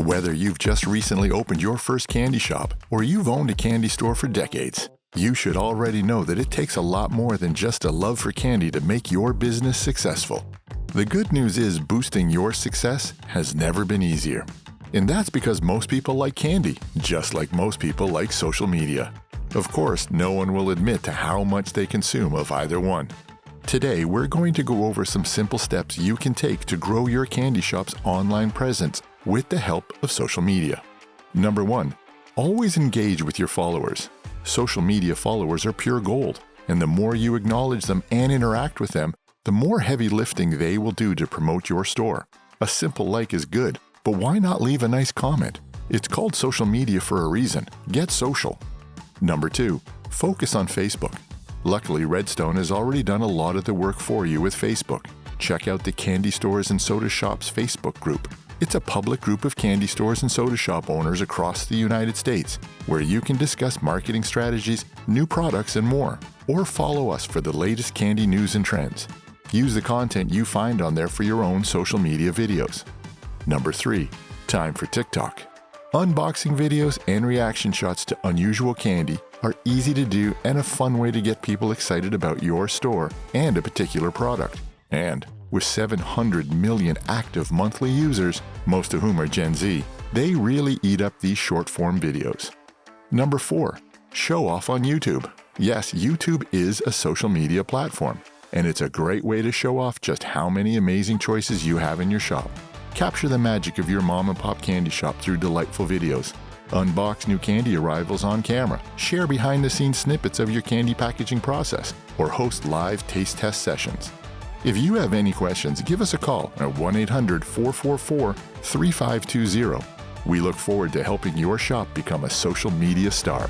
Whether you've just recently opened your first candy shop or you've owned a candy store for decades, you should already know that it takes a lot more than just a love for candy to make your business successful. The good news is boosting your success has never been easier. And that's because most people like candy, just like most people like social media. Of course, no one will admit to how much they consume of either one. Today, we're going to go over some simple steps you can take to grow your candy shop's online presence with the help of social media. Number 1, always engage with your followers. Social media followers are pure gold, and the more you acknowledge them and interact with them, the more heavy lifting they will do to promote your store. A simple like is good, but why not leave a nice comment? It's called social media for a reason. Get social. Number 2, focus on Facebook. Luckily, Redstone has already done a lot of the work for you with Facebook. Check out the Candy Stores and Soda Shops Facebook group. It's a public group of candy stores and soda shop owners across the United States where you can discuss marketing strategies, new products, and more. Or follow us for the latest candy news and trends. Use the content you find on there for your own social media videos. Number 3, time for TikTok. Unboxing videos and reaction shots to unusual candy are easy to do and a fun way to get people excited about your store and a particular product. And with 700 million active monthly users, most of whom are Gen Z, they really eat up these short-form videos. Number 4, show off on YouTube. Yes, YouTube is a social media platform, and it's a great way to show off just how many amazing choices you have in your shop. Capture the magic of your mom and pop candy shop through delightful videos. Unbox new candy arrivals on camera, share behind-the-scenes snippets of your candy packaging process, or host live taste test sessions. If you have any questions, give us a call at 1-800-444-3520. We look forward to helping your shop become a social media star.